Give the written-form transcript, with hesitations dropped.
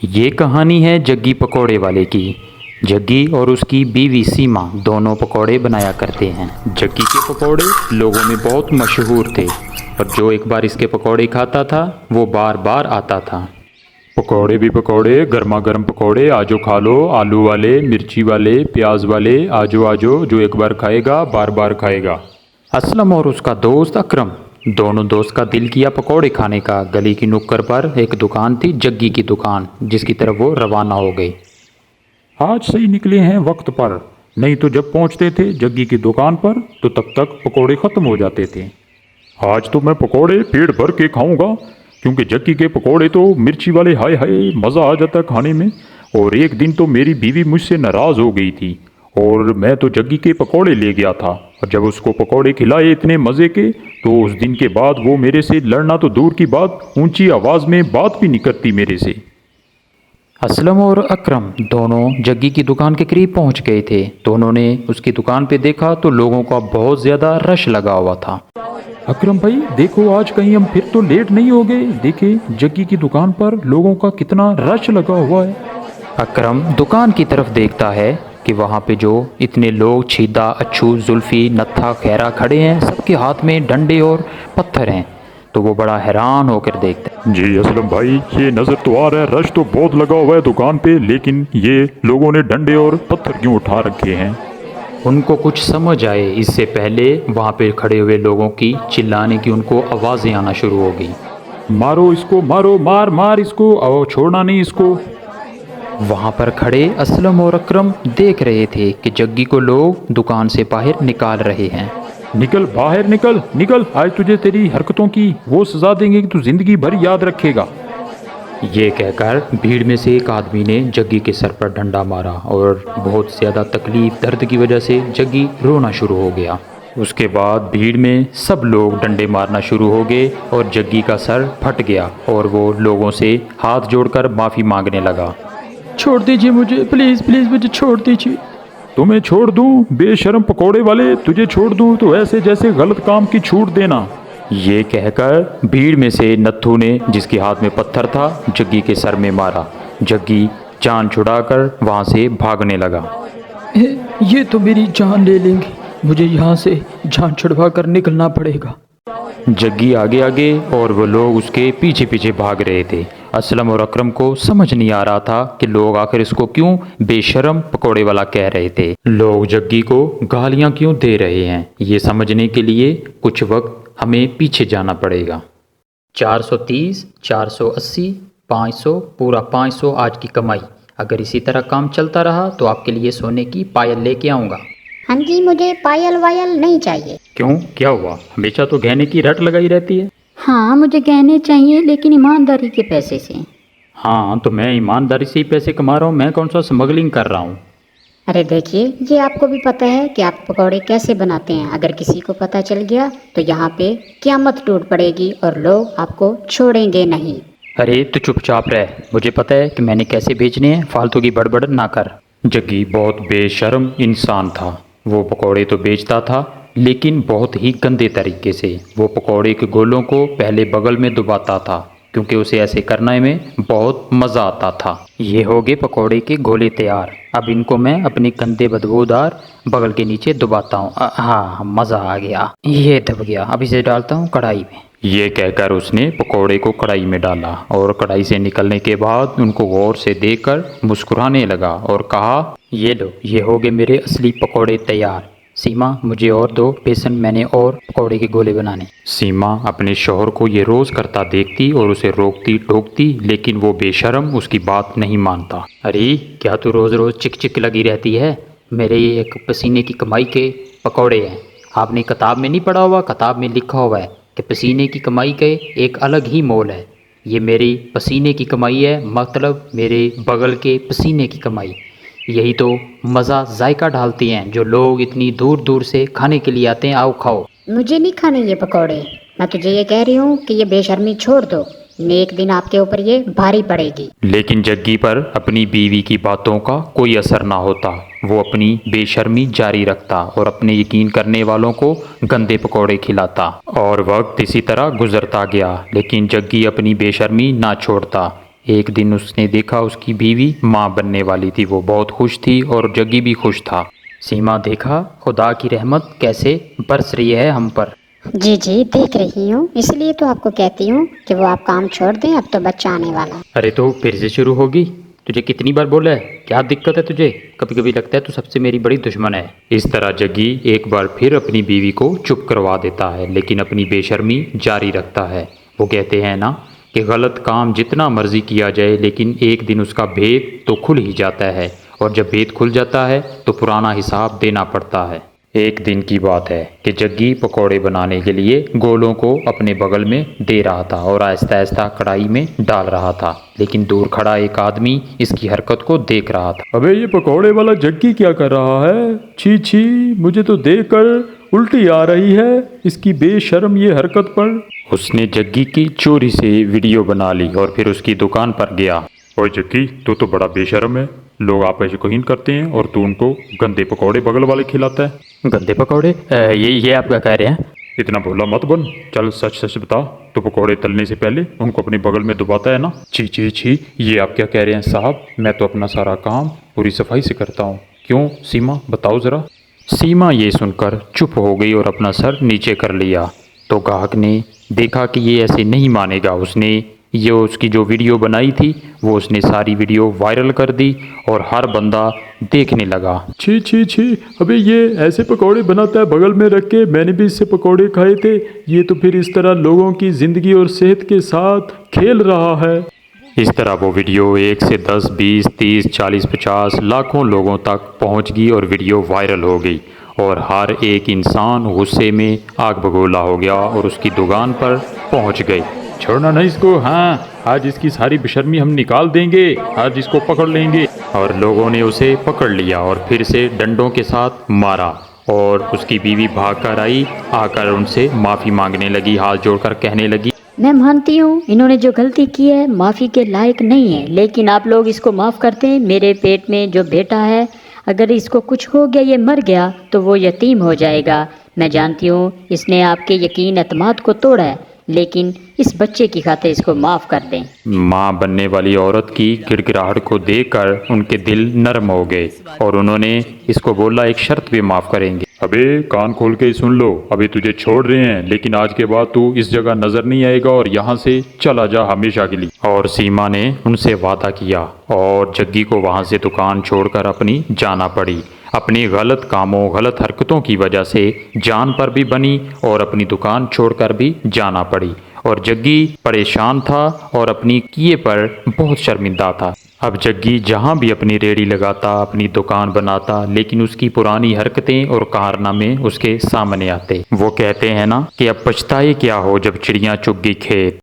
ये कहानी है जग्गी पकौड़े वाले की। जग्गी और उसकी बीवी सीमा दोनों पकौड़े बनाया करते हैं। जग्गी के पकौड़े लोगों में बहुत मशहूर थे और जो एक बार इसके पकौड़े खाता था वो बार बार आता था। पकौड़े भी पकौड़े, गर्मा गर्म पकौड़े, आजो खा लो, आलू वाले, मिर्ची वाले, प्याज वाले, आजो आजो, जो एक बार खाएगा बार बार खाएगा। असलम और उसका दोस्त अकरम, दोनों दोस्त का दिल किया पकौड़े खाने का। गली की नुक्कड़ पर एक दुकान थी, जग्गी की दुकान, जिसकी तरफ वो रवाना हो गए। आज सही निकले हैं वक्त पर, नहीं तो जब पहुंचते थे जग्गी की दुकान पर तो तब तक पकौड़े ख़त्म हो जाते थे। आज तो मैं पकौड़े पेट भर के खाऊंगा, क्योंकि जग्गी के पकौड़े तो मिर्ची वाले, हाय हाय मज़ा आ जाता खाने में। और एक दिन तो मेरी बीवी मुझसे नाराज़ हो गई थी और मैं तो जग्गी के पकौड़े ले गया था, और जब उसको पकौड़े खिलाए इतने मज़े के, तो उस दिन के बाद वो मेरे से लड़ना तो दूर की बात, ऊंची आवाज़ में बात भी नहीं करती मेरे से। असलम और अकरम दोनों जग्गी की दुकान के करीब पहुंच गए थे। दोनों ने उसकी दुकान पे देखा तो लोगों का बहुत ज़्यादा रश लगा हुआ था। अकरम भाई देखो, आज कहीं हम फिर तो लेट नहीं हो गए? देखिए जग्गी की दुकान पर लोगों का कितना रश लगा हुआ है। अकरम दुकान की तरफ देखता है कि वहाँ पे जो इतने लोग, छीदा, अच्छू, जुल्फी, नत्था, खैरा खड़े हैं, सबके हाथ में डंडे और पत्थर हैं। तो वो बड़ा हैरान होकर देखता है। जी असलम भाई, ये नज़र तो आ रहा है रश तो बहुत लगा हुआ है दुकान पे, लेकिन ये लोगों ने डंडे और पत्थर क्यों उठा रखे हैं? उनको कुछ समझ आए इससे पहले वहाँ पे खड़े हुए लोगों की चिल्लाने की उनको आवाज़ें आना शुरू हो गई। मारो इसको, मारो, मार मार इसको, और छोड़ना नहीं इसको। वहाँ पर खड़े असलम और अकरम देख रहे थे कि जग्गी को लोग दुकान से बाहर निकाल रहे हैं। निकल बाहर, निकल निकल, आज तुझे तेरी हरकतों की वो सज़ा देंगे कि तू ज़िंदगी भर याद रखेगा। ये कहकर भीड़ में से एक आदमी ने जग्गी के सर पर डंडा मारा और बहुत ज़्यादा तकलीफ़, दर्द की वजह से जग्गी रोना शुरू हो गया। उसके बाद भीड़ में सब लोग डंडे मारना शुरू हो गए और जग्गी का सर फट गया और वो लोगों से हाथ जोड़कर माफ़ी मांगने लगा। छोड़ दीजिए मुझे, प्लीज़ प्लीज़ मुझे छोड़ दीजिए। तुम्हें छोड़ दूं बेशर्म पकोड़े वाले, तुझे छोड़ दूं तो ऐसे जैसे गलत काम की छूट देना। ये कहकर भीड़ में से नत्थू ने, जिसके हाथ में पत्थर था, जग्गी के सर में मारा। जग्गी जान छुड़ाकर वहाँ से भागने लगा। ये तो मेरी जान ले लेंगे, मुझे यहाँ से जान छुड़वा कर निकलना पड़ेगा। जग्गी आगे आगे और वो लोग उसके पीछे पीछे भाग रहे थे। असलम और अकरम को समझ नहीं आ रहा था कि लोग आखिर इसको क्यों बेशर्म पकोड़े वाला कह रहे थे, लोग जग्गी को गालियां क्यों दे रहे हैं। ये समझने के लिए कुछ वक्त हमें पीछे जाना पड़ेगा। 430, 480, 500, पूरा 500 आज की कमाई। अगर इसी तरह काम चलता रहा तो आपके लिए सोने की पायल लेके आऊँगा। हाँ जी, मुझे पायल वायल नहीं चाहिए। क्यों, क्या हुआ? हमेशा तो गहने की रट लगाई रहती है। हाँ मुझे गहने चाहिए, लेकिन ईमानदारी के पैसे से। हाँ तो मैं ईमानदारी से ही पैसे कमा रहा हूँ, मैं कौन सा स्मगलिंग कर रहा हूँ। अरे देखिए, ये आपको भी पता है कि आप पकौड़े कैसे बनाते हैं। अगर किसी को पता चल गया तो यहाँ पे क़यामत टूट पड़ेगी और लोग आपको छोड़ेंगे नहीं। अरे तू चुपचाप रह, मुझे पता है कि मैंने कैसे बेचने हैं, फालतू की बड़बड़ ना कर। जग्गी बहुत बेशर्म इंसान था। वो पकौड़े तो बेचता था लेकिन बहुत ही गंदे तरीके से। वो पकौड़े के गोलों को पहले बगल में दबाता था, क्योंकि उसे ऐसे करने में बहुत मज़ा आता था। ये हो गए पकौड़े के गोले तैयार। अब इनको मैं अपनी गंदे बदबूदार बगल के नीचे दबाता हूँ। हाँ मज़ा आ गया, ये दब गया। अब इसे डालता हूँ कढ़ाई में। ये कहकर उसने पकौड़े को कढ़ाई में डाला और कढ़ाई से निकलने के बाद उनको गौर से देखकर मुस्कुराने लगा और कहा, ये लो, ये हो गए मेरे असली पकौड़े तैयार। सीमा मुझे और दो बेसन, मैंने और पकौड़े के गोले बनाने। सीमा अपने शौहर को ये रोज़ करता देखती और उसे रोकती टोकती, लेकिन वो बेशर्म उसकी बात नहीं मानता। अरे क्या तू रोज़ रोज़ चिक चिक लगी रहती है? मेरे ये एक पसीने की कमाई के पकौड़े हैं। आपने किताब में नहीं पढ़ा हुआ? किताब में लिखा हुआ है कि पसीने की कमाई के एक अलग ही मोल है। ये मेरी पसीने की कमाई है, मतलब मेरे बगल के पसीने की कमाई। यही तो मज़ा जायका डालती हैं जो लोग इतनी दूर दूर से खाने के लिए आते हैं। आओ खाओ। मुझे नहीं खाने ये पकौड़े। मैं तुझे ये कह रही हूँ कि ये बेशर्मी छोड़ दो, एक दिन आपके ऊपर ये भारी पड़ेगी। लेकिन जग्गी पर अपनी बीवी की बातों का कोई असर ना होता। वो अपनी बेशर्मी जारी रखता और अपने यकीन करने वालों को गंदे पकौड़े खिलाता। और वक्त इसी तरह गुजरता गया, लेकिन जग्गी अपनी बेशर्मी ना छोड़ता। एक दिन उसने देखा उसकी बीवी माँ बनने वाली थी। वो बहुत खुश थी और जग्गी भी खुश था। सीमा, देखा खुदा की रहमत कैसे बरस रही है हम पर। जी जी देख रही हूँ, इसलिए तो आपको कहती हूँ कि वो आप काम छोड़ दें, अब तो बच्चा आने वाला है। अरे तो फिर से शुरू होगी? तुझे कितनी बार बोला है, क्या दिक्कत है तुझे? कभी कभी लगता है तू सबसे मेरी बड़ी दुश्मन है। इस तरह जग्गी एक बार फिर अपनी बीवी को चुप करवा देता है, लेकिन अपनी बेशर्मी जारी रखता है। वो कहते हैं ना कि गलत काम जितना मर्जी किया जाए, लेकिन एक दिन उसका भेद तो खुल ही जाता है, और जब भेद खुल जाता है तो पुराना हिसाब देना पड़ता है। एक दिन की बात है कि जग्गी पकौड़े बनाने के लिए गोलों को अपने बगल में दे रहा था और आहिस्ता आहिस्ता कढ़ाई में डाल रहा था, लेकिन दूर खड़ा एक आदमी इसकी हरकत को देख रहा था। अबे ये पकौड़े वाला जग्गी क्या कर रहा है? छी छी, मुझे तो देखकर उल्टी आ रही है इसकी बेशर्म ये हरकत पर। उसने जग्गी की चोरी से वीडियो बना ली और फिर उसकी दुकान पर गया। ओए जग्गी, तू तो बड़ा बेशर्म है। लोग आप ऐसे कहीं करते हैं और तू उनको गंदे पकौड़े बगल वाले खिलाता है। गंदे पकौड़े? ये आप क्या कह रहे हैं? इतना भोला मत बन, चल सच सच बता, तो पकौड़े तलने से पहले उनको अपने बगल में दबाता है ना? छी छी छी, ये आप क्या कह रहे हैं साहब? मैं तो अपना सारा काम पूरी सफाई से करता हूँ। क्यों सीमा, बताओ ज़रा। सीमा ये सुनकर चुप हो गई और अपना सर नीचे कर लिया। तो ग्राहक ने देखा कि ये ऐसे नहीं मानेगा। उसने ये उसकी जो वीडियो बनाई थी वो उसने सारी वीडियो वायरल कर दी और हर बंदा देखने लगा। छी छी छी, अबे ये ऐसे पकौड़े बनाता है बगल में रख के, मैंने भी इससे पकौड़े खाए थे। ये तो फिर इस तरह लोगों की ज़िंदगी और सेहत के साथ खेल रहा है। इस तरह वो वीडियो 1 से 10, 20, 30, 40, 50 लाखों लोगों तक पहुंच गई और वीडियो वायरल हो गई और हर एक इंसान गुस्से में आग बगोला हो गया और उसकी दुकान पर पहुंच गई। छोड़ना नहीं इसको, हाँ आज इसकी सारी बेशर्मी हम निकाल देंगे, आज इसको पकड़ लेंगे। और लोगों ने उसे पकड़ लिया और फिर से डंडों के साथ मारा और उसकी बीवी भाग कर आई, आकर उनसे माफ़ी मांगने लगी, हाथ जोड़कर कहने लगी, मैं मानती हूँ इन्होंने जो गलती की है माफ़ी के लायक नहीं है, लेकिन आप लोग इसको माफ़ करते हैं। मेरे पेट में जो बेटा है, अगर इसको कुछ हो गया, ये मर गया, तो वो यतीम हो जाएगा। मैं जानती हूँ इसने आपके यकीन एतमाद को तोड़ा है, लेकिन इस बच्चे की खातिर इसको माफ़ कर दें। माँ बनने वाली औरत की गिड़गिड़ाहट को देखकर उनके दिल नरम हो गए और उन्होंने इसको बोला, एक शर्त पे माफ़ करेंगे। अबे कान खोल के सुन लो, अभी तुझे छोड़ रहे हैं, लेकिन आज के बाद तू इस जगह नजर नहीं आएगा और यहाँ से चला जा हमेशा के लिए। और सीमा ने उनसे वादा किया और जग्गी को वहाँ से दुकान छोड़कर अपनी जाना पड़ी। अपनी गलत कामों, गलत हरकतों की वजह से जान पर भी बनी और अपनी दुकान छोड़कर भी जाना पड़ी। और जग्गी परेशान था और अपनी किए पर बहुत शर्मिंदा था। अब जग्गी जहाँ भी अपनी रेहड़ी लगाता, अपनी दुकान बनाता, लेकिन उसकी पुरानी हरकतें और कारनामे उसके सामने आते। वो कहते हैं ना कि अब पछताए क्या हो जब चिड़िया चुग गई खेत।